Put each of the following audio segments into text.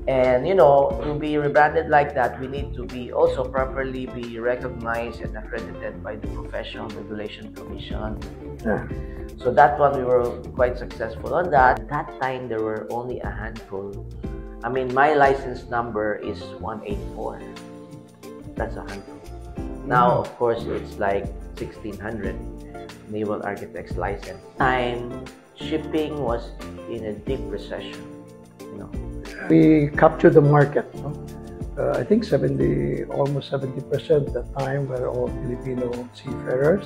And, you know, to be rebranded like that, we need to be also properly be recognized and accredited by the Professional Regulation Commission. Yeah. So that one, we were quite successful on that. At that time, there were only a handful. I mean, my license number is 184. That's a handful. Now, of course, it's like 1,600 naval architects license. Time, shipping was in a deep recession, you know. We captured the market. No? I think almost 70% at the time were all Filipino seafarers,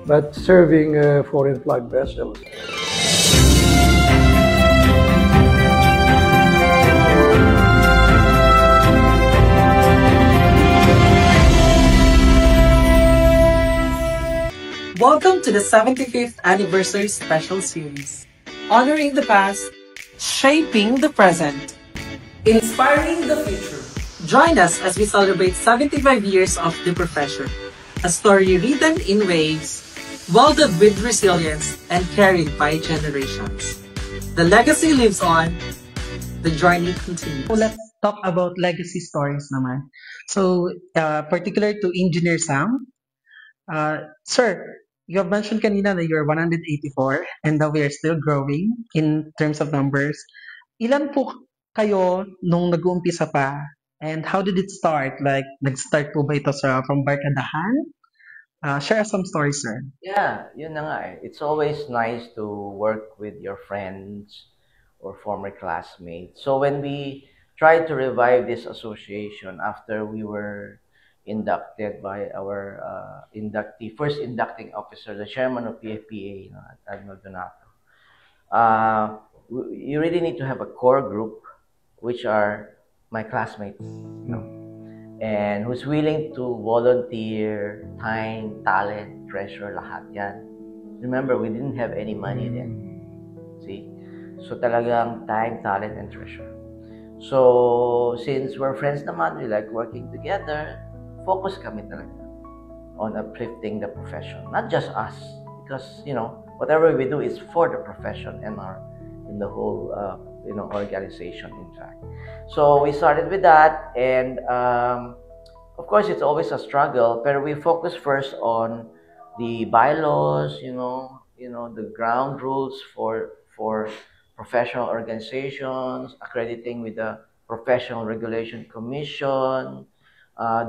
but serving foreign flag vessels. Welcome to the 75th Anniversary Special Series, honoring the past, shaping the present, inspiring the future. Join us as we celebrate 75 years of the profession, a story written in waves, welded with resilience and carried by generations. The legacy lives on, the journey continues. So let's talk about legacy stories naman. So, particular to Engineer Sam, sir, you have mentioned kanina na you're 184 and that we are still growing in terms of numbers. Ilan po kayo nung nag-uumpisa pa? And how did it start? Like, nag-start po ba ito from Barkadahan? Share some stories, sir. Yeah, yun na nga eh. It's always nice to work with your friends or former classmates. So when we tried to revive this association after we were inducted by our first inducting officer, the chairman of PFPA, you know, Admiral Donato. You really need to have a core group, which are my classmates, you know, and who's willing to volunteer, time, talent, treasure, lahat yan. Remember, we didn't have any money then. See? So talagang time, talent, and treasure. So, since we're friends naman, we like working together, focus kami talaga on uplifting the profession, not just us, because you know whatever we do is for the profession and the whole you know organization. In fact, so we started with that, and of course it's always a struggle. But we focus first on the bylaws, you know the ground rules for professional organizations, accrediting with the Professional Regulation Commission.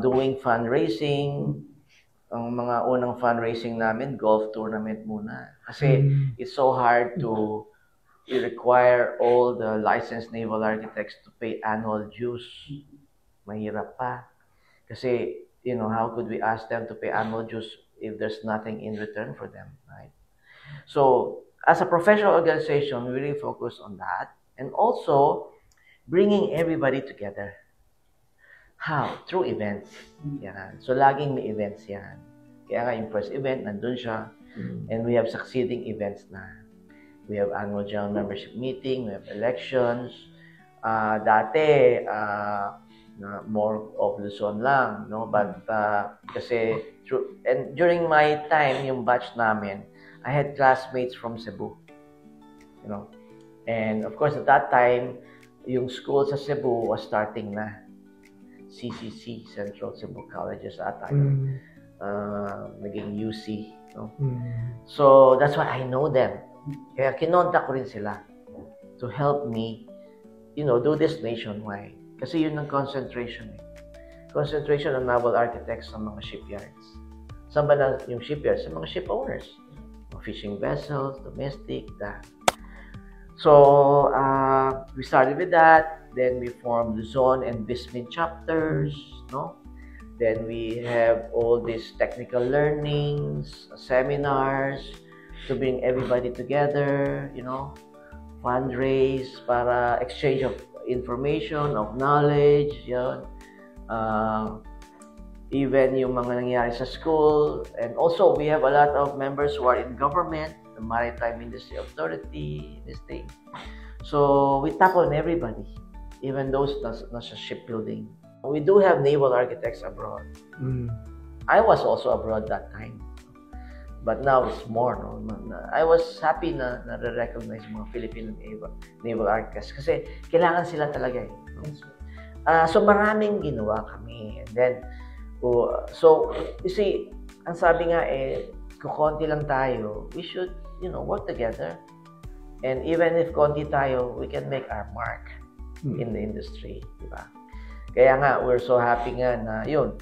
Doing fundraising. Ang mga unang fundraising namin, golf tournament muna. Kasi it's so hard to require all the licensed naval architects to pay annual dues. Mahirap pa. Kasi, you know, how could we ask them to pay annual dues if there's nothing in return for them, right? So, as a professional organization, we really focus on that. And also, bringing everybody together. How? Through events. Yan. So, laging may events yan. Kaya nga, yung first event, nandun siya. And we have succeeding events na. We have annual general membership meeting, we have elections. Dati, more of Luzon lang, no? But, kasi, and during my time, yung batch namin, I had classmates from Cebu. You know? And, of course, at that time, yung school sa Cebu was starting na. CCC, Central Cebu Colleges ata yun. Naging UC. No? So, that's why I know them. Kaya kinontak ko rin sila to help me, you know, do this nationwide. Kasi yun ang concentration. Concentration ng naval architects sa mga shipyards. Saan ba na yung shipyards? Sa mga ship owners. Fishing vessels, domestic, that. So, we started with that. Then we formed Luzon and Vismin chapters, no? Then we have all these technical learnings, seminars to bring everybody together, you know, fundraise para exchange of information, of knowledge, yun. Even yung mga nangyayari sa school. And also, we have a lot of members who are in government, the Maritime Industry Authority, this thing. So, we tap on everybody. Even those nasa shipbuilding. We do have naval architects abroad. I was also abroad that time. But now it's more, no? I was happy na na-recognize mga Filipino naval architects kasi kailangan sila talaga eh. So maraming ginawa kami. And then, so you see, ang sabi nga eh, kung konti lang tayo, we should, work together. And even if konti tayo, we can make our mark in the industry, di ba? Kaya nga, we're so happy nga na yun.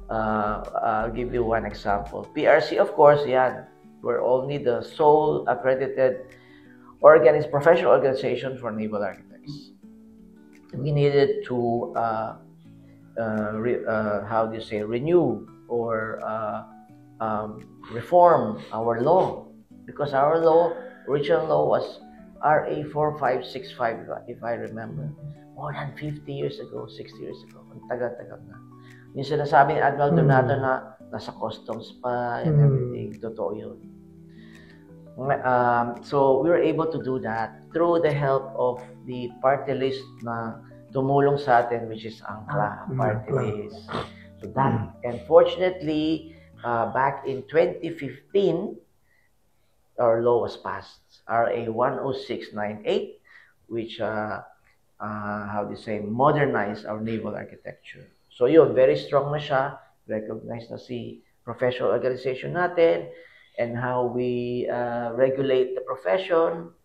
I'll give you one example. PRC, of course, yan. We're only the sole accredited professional organization for naval architects. We needed to, renew or reform our law. Because our original law was RA 4565, if I remember. More than 50 years ago, 60 years ago. Ang tagal-tagal na. Yung sinasabi ni Admiral Donato na nasa customs pa and everything, totoo yun. So we were able to do that through the help of the party list na tumulong sa atin, which is ANCLA party list. So that, and fortunately, back in 2015, our law was passed, RA 10698, which modernize our naval architecture. So yun, very strong na siya, recognized na si professional organization natin, and how we regulate the profession,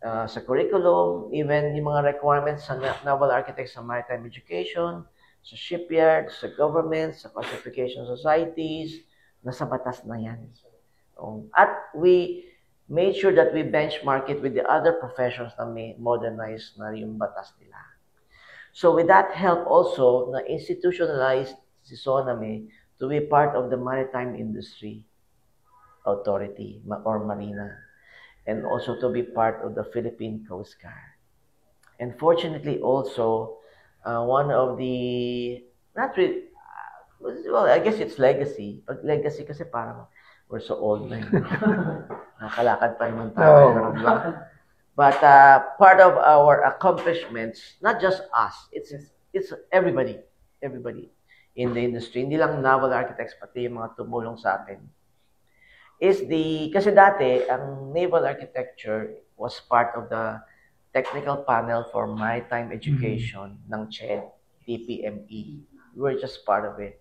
sa curriculum, even yung mga requirements sa naval architects sa maritime education, sa shipyards, sa government, sa classification societies, nasa batas na yan. At we made sure that we benchmark it with the other professions na may modernize na yung batas nila. So with that help also, na institutionalized si SONAME to be part of the Maritime Industry Authority or Marina, and also to be part of the Philippine Coast Guard. And fortunately also, one of the, I guess it's legacy. Pag legacy kasi parang we're so old na yun. Nakalakad pa naman tayo. But part of our accomplishments, not just us, it's everybody in the industry, hindi lang naval architects, pati yung mga tumulong sa atin, kasi dati, ang naval architecture was part of the technical panel for maritime education ng CHED, TPME. We were just part of it.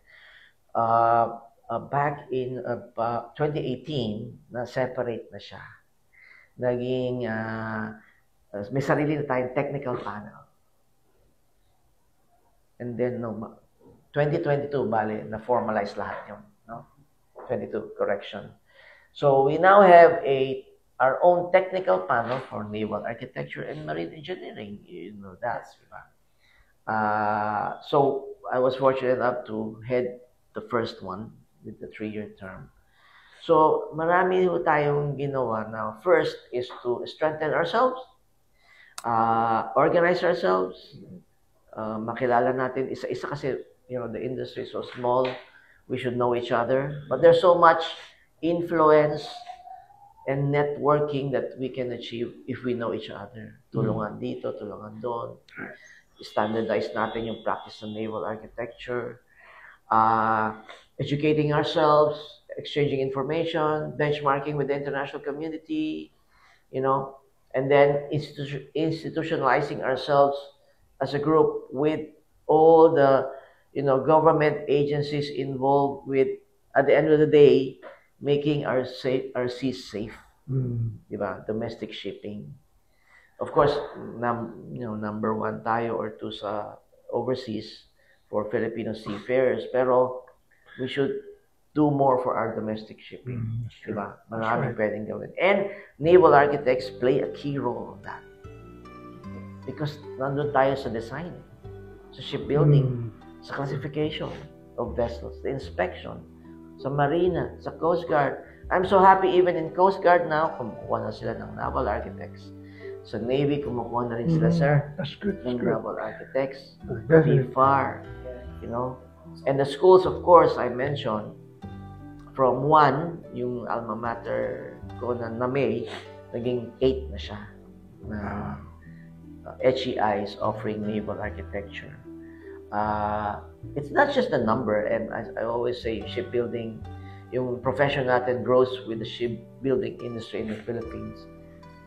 Back in 2018, na-separate na siya. Naging, may sarili na tayong technical panel. And then, 2022, na-formalize lahat yun. 22, correction. So, we now have our own technical panel for naval architecture and marine engineering. You know that, diba? So, I was fortunate enough to head the first one with the 3-year term. So, marami tayong ginawa now. First is to strengthen ourselves, organize ourselves, makilala natin isa-isa kasi, the industry is so small, we should know each other. But there's so much influence and networking that we can achieve if we know each other. Tulungan dito, tulungan doon. Standardize natin yung practice ng naval architecture. Educating ourselves, exchanging information, benchmarking with the international community, and then institutionalizing ourselves as a group with all the, government agencies involved with, at the end of the day, making our seas safe. Diba? Domestic shipping. Of course, number 1 tayo or 2 sa overseas for Filipino seafarers, pero we should do more for our domestic shipping. Diba? Maraming pwedeng gawin. And naval architects play a key role in that. Because nandun tayo sa design, sa shipbuilding, sa classification of vessels, the inspection, sa marina, sa Coast Guard. I'm so happy even in Coast Guard now, kumukuha na sila ng naval architects. Sa Navy, kumukuha na rin sila, sir, ng naval architects, PFAR, And the schools, of course, I mentioned, from 1, yung alma mater ko na NAME, naging 8 na siya. HEI is offering naval architecture. It's not just the number, and as I always say, shipbuilding yung profession natin grows with the shipbuilding industry in the Philippines.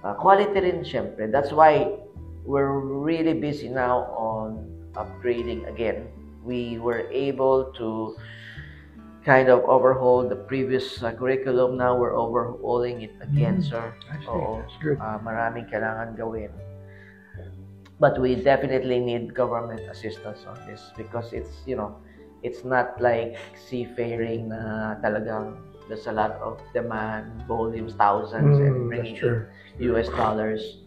Quality rin, syempre. That's why we're really busy now on upgrading again. We were able to kind of overhaul the previous curriculum. Now we're overhauling it again, sir. I see. Oo. That's good. Maraming kailangan gawin. But we definitely need government assistance on this because it's, you know, it's not like seafaring na talagang there's a lot of demand, volumes, thousands, and bringing in US dollars.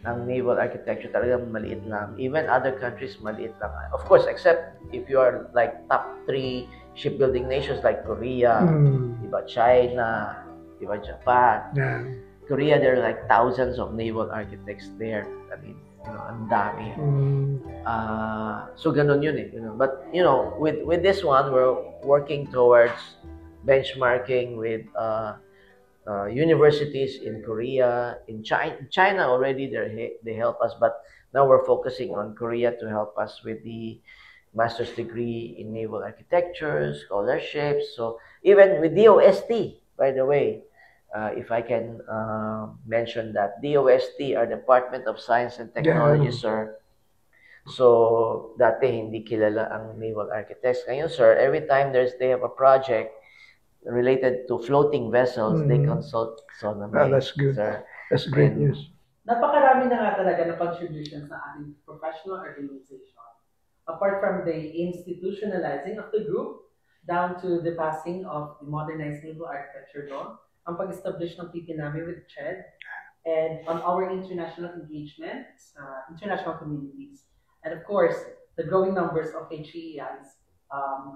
Ang naval architecture talagang maliit lang. Even other countries, maliit lang. Of course, except if you are like top 3 shipbuilding nations like Korea, diba, China, diba, Japan. Yeah. Korea, there are like thousands of naval architects there. I mean, you know, ang dami. So ganun yun eh. You know. But you know, with this one, we're working towards benchmarking with universities in Korea, in China already. They help us, but now we're focusing on Korea to help us with the master's degree in naval architecture, scholarships. So even with DOST, by the way. If I can mention that DOST, our Department of Science and Technology, sir. So, dati hindi kilala ang naval architects. Ngayon, sir, every time they have a project related to floating vessels, they consult Soname. That's good. Sir. That's great news. Napakarami na nga talaga na contributions sa ating professional organization. Apart from the institutionalizing of the group, down to the passing of the modernized naval architecture law, ang pag-establish ng PP namin with CHED, and on our international engagement, international communities. And of course, the growing numbers of HEIs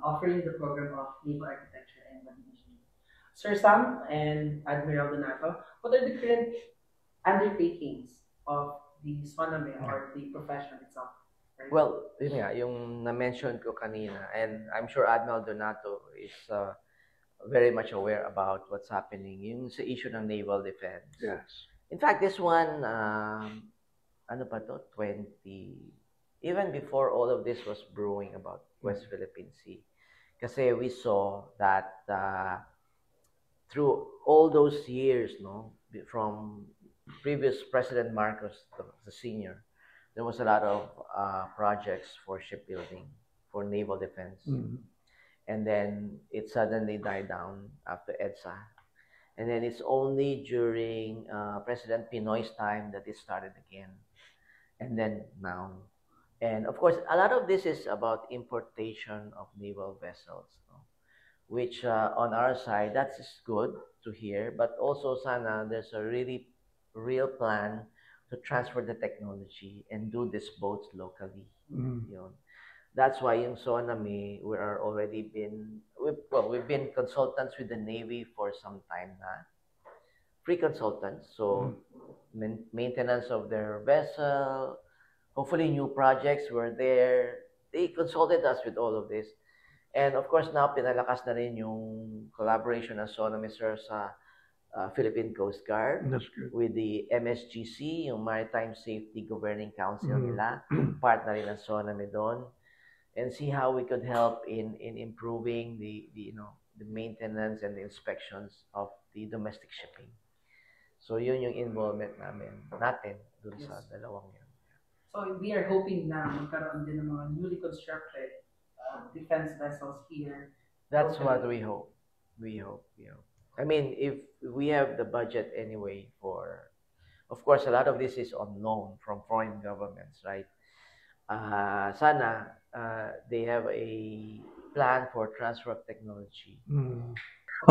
offering the program of naval architecture and marine engineering. Sir Sam and Admiral Donato, what are the current undertakings of the Soname or the profession itself? Right? Well, yun nga, yung na-mention ko kanina, and I'm sure Admiral Donato is very much aware about what's happening yung sa issue ng naval defense. Yes. In fact, this one, ano pa to? 20, even before all of this was brewing about West Philippine Sea. Kasi we saw that through all those years, no, from previous President Marcos, the senior, there was a lot of projects for shipbuilding, for naval defense. And then it suddenly died down after EDSA. And then it's only during President Pinoy's time that it started again. And then now. And of course, a lot of this is about importation of naval vessels, no? Which on our side, that's good to hear. But also, sana, there's a really real plan to transfer the technology and do these boats locally. Yun. That's why in Soname, we've been consultants with the Navy for some time na. Free consultants, so maintenance of their vessel, hopefully new projects were there. They consulted us with all of this. And of course now, pinalakas na rin yung collaboration ng Soname, sir, sa Philippine Coast Guard. That's good. With the MSGC, yung Maritime Safety Governing Council nila. Part na rin ng Soname doon. And see how we could help in improving the maintenance and the inspections of the domestic shipping. So yun yung involvement natin dun sa dalawang yun. So we are hoping na magkaroon din ng mga newly constructed defense vessels here. That's what we hope. We hope. I mean, if we have the budget anyway for, of course, a lot of this is unknown from foreign governments, right? Sana they have a plan for transfer of technology.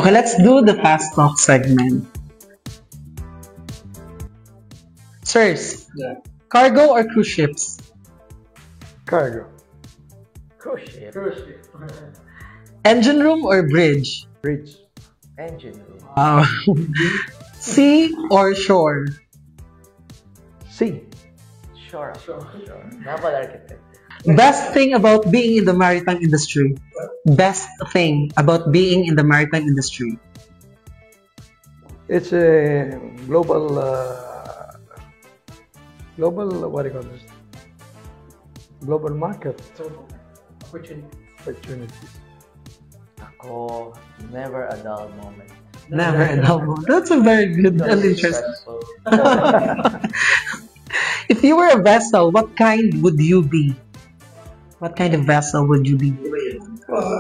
Okay, let's do the fast talk segment. Sirs, cargo or cruise ships? Cargo. Cruise ship. Engine room or bridge? Bridge. Engine room. Sea or shore? Sea. Sure. Naval architect. Best thing about being in the maritime industry. Best thing about being in the maritime industry. It's a global, what do you call this? Global market Opportunity. opportunities. Oh, never a dull moment. Never a dull moment. That's a very good and It's interesting. stressful. If you were a vessel, what kind would you be? What kind of vessel would you be?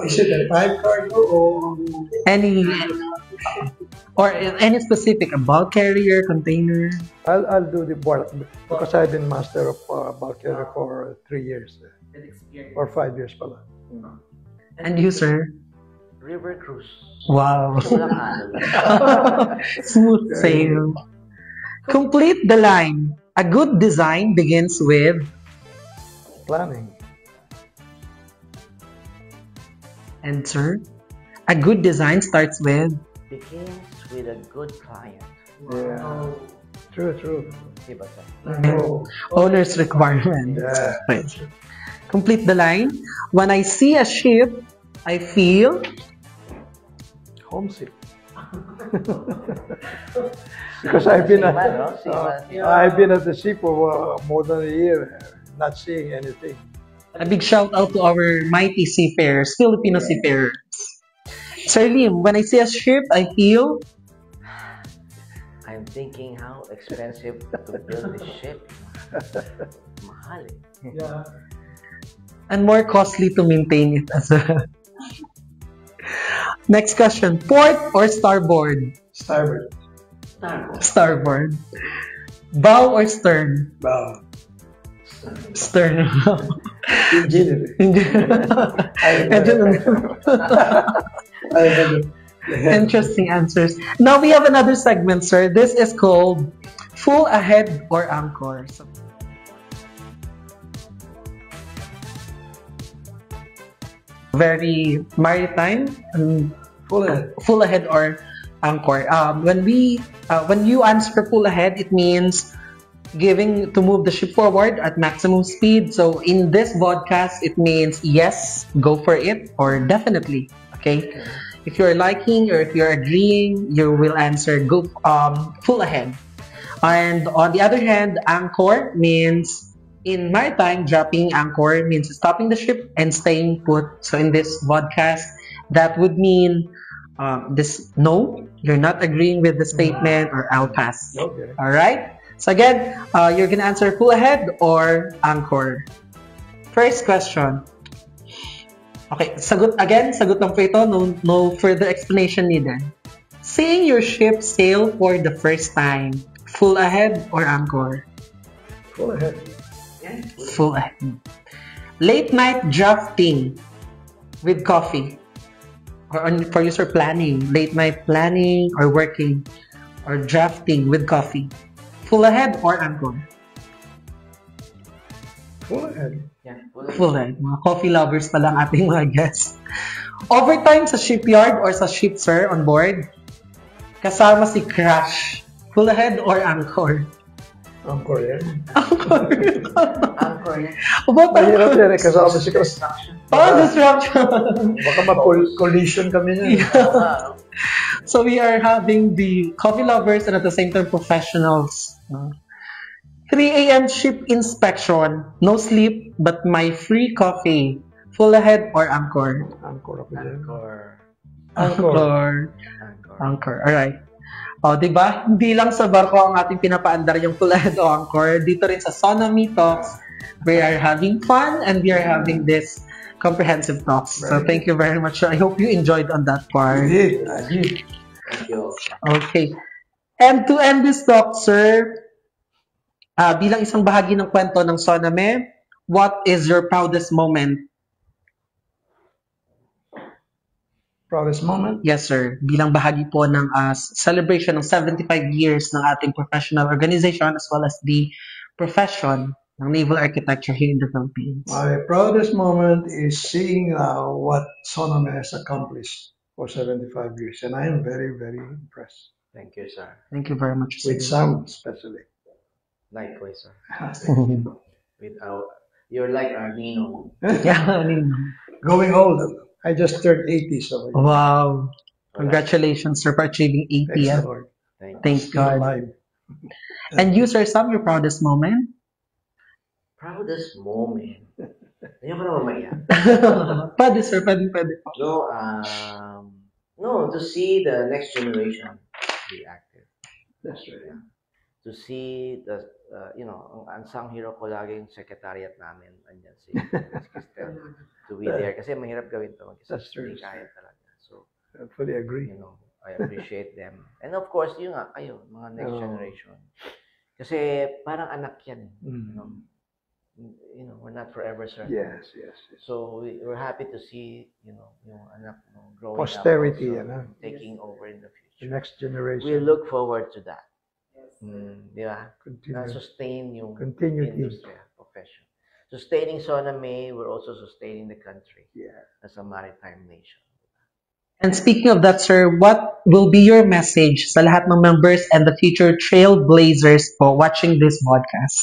Is it a time cargo or Any or any specific, a bulk carrier, container? I'll do the bulk because I've been master of bulk carrier for 3 years or 5 years pala. And you, sir? River cruise. Wow. Kasi walang alon. Smooth sail. Complete the line. A good design begins with, Planning. and sir, a good design starts with. Begins with a good client. Yeah. True. Diba, sir? Oh, Owner's requirement. yeah. Right. Complete the line. When I see a ship, I feel. Homesick. Because I've been Seaman, no? Seaman. I've been at the sea for more than a year, not seeing anything. A big shout out to our mighty seafarers, Filipino seafarers. Sir Lim, when I see a ship, I feel. I'm thinking how expensive to build this ship. Mahal eh. Yeah. And more costly to maintain it as well. Next question. Port or starboard? Starboard. Starboard. Bow or stern? Bow. Stern. Engineering. Interesting answers. Now we have another segment, sir. This is called Full Ahead or Anchor. So, very maritime. Full ahead or anchor. When you answer full ahead, it means giving to move the ship forward at maximum speed. So in this podcast, it means yes, go for it, or definitely. Okay. If you're liking or if you're agreeing, you will answer go full ahead. And on the other hand, anchor means in maritime, dropping anchor means stopping the ship and staying put. So in this podcast, that would mean this no, you're not agreeing with the statement, or I'll pass. Okay. All right. So again, you're gonna answer full ahead or anchor. First question. Okay, sagot lang po ito. No further explanation needed. Seeing your ship sail for the first time, full ahead or anchor? Full ahead. Full ahead. Late night drafting with coffee, or for you, sir, planning. Late night planning or working or drafting with coffee. Full ahead or anchor? Full ahead. Yeah, Full ahead. Mga coffee lovers pa lang ating mga guests. Overtime sa shipyard or sa ship, sir, on board? Kasama si Crash. Full ahead or anchor? Anchor yan. Anchor. Anchor yan. Mahirap yan eh, kasama si Chris. Disruption. Baka ma-collision kami niya. Yeah. So we are having the coffee lovers and at the same time professionals. 3 a.m. ship inspection. No sleep, but my free coffee. Full ahead or anchor? Anchor ako dyan. Anchor. Anchor. Alright. O, diba? Hindi lang sa barko ang ating pinapaandar yung full ahead o anchor. Dito rin sa Sonomy Talks, we are having fun and we are having this comprehensive talks. So thank you very much. I hope you enjoyed on that part. Indeed. Thank you. Okay. And to end this talk, sir, bilang isang bahagi ng kwento ng Soname, what is your proudest moment? Proudest moment? Yes, sir. Bilang bahagi po ng celebration ng 75 years ng ating professional organization as well as the profession ng naval architecture here in the Philippines. My proudest moment is seeing what Sonome has accomplished for 75 years. And I am very, very impressed. Thank you, sir. Thank you very much, sir. With Sam, especially. Likewise, sir. With you're like our Nino. Yeah, Going old. I just turned 80, so wow. Congratulations, sir, for achieving 80. thanks the Lord. Thank Still God. alive. And you, sir, Sam, your proudest moment? Proudest moment. Ayoko na mamaya. Pwede, sir. Pwede. So, No, to see the next generation be active. That's right. Yeah. To see the, ang unsung hero ko lagi yung secretariat namin, andyan si Cristel, to be there. Kasi mahirap gawin to mag-isa. That's true. Hindi kaya talaga. So, I fully agree. I appreciate them. And of course, yun nga, kayo, mga next generation. Kasi parang anak yan. We're not forever certain. Yes. So we're happy to see, yung anak growing Posterity, up, also, taking over in the The future. next generation. We look forward to that. Di ba? Continue. Sustain yung Continuity. industry, profession. Sustaining Soname, we're also sustaining the country as a maritime nation. And speaking of that, sir, what will be your message sa lahat ng members and the future trailblazers po watching this podcast?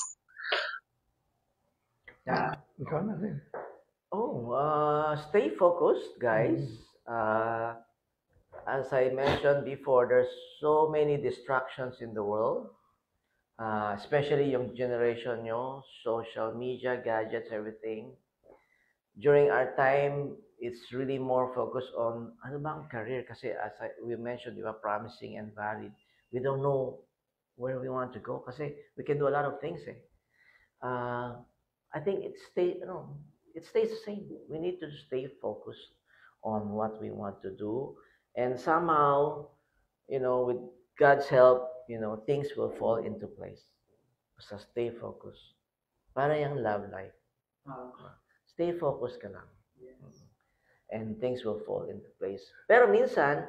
Ikaw na din. Stay focused, guys. As I mentioned before, there's so many distractions in the world, especially yung generation nyo, social media, gadgets, everything. During our time, it's really more focused on ano bang career kasi as we mentioned, di ba, promising and valid. We don't know where we want to go kasi we can do a lot of things. I think it stays the same. We need to stay focused on what we want to do, and somehow, with God's help, things will fall into place. Basta stay focused. Para yung love life. Stay focused ka lang. And things will fall into place. Pero minsan,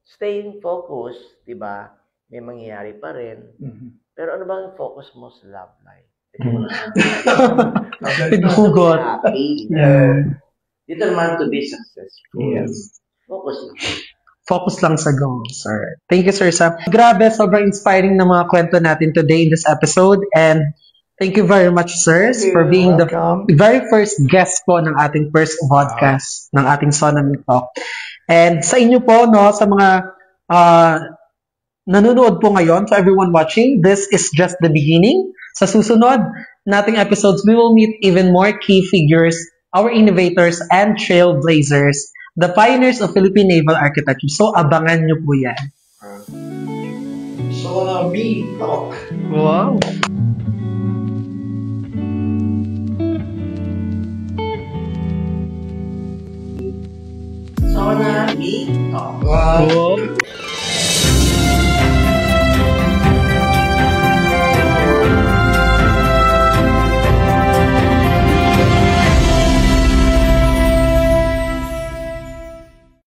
staying focused, di ba, may mangyayari pa rin. Pero ano bang focus mo sa love life? Pinhugot. Happy. Determined to be successful. Yes. Focus. Focus lang sa goal, sir. Thank you, Sir Sam. Grabe, sobrang inspiring na mga kwento natin today in this episode. And thank you very much, sirs, for being Welcome. the very first guest po ng ating first podcast ng ating Soname Talk. And sa inyo po, no, sa mga nanonood po ngayon, so everyone watching, this is just the beginning. Sa susunod nating episodes, we will meet even more key figures, our innovators and trailblazers, the pioneers of Philippine naval architecture. So, abangan nyo po yan. Soname Talk. Wow! Soname Talk. Wow. Wow!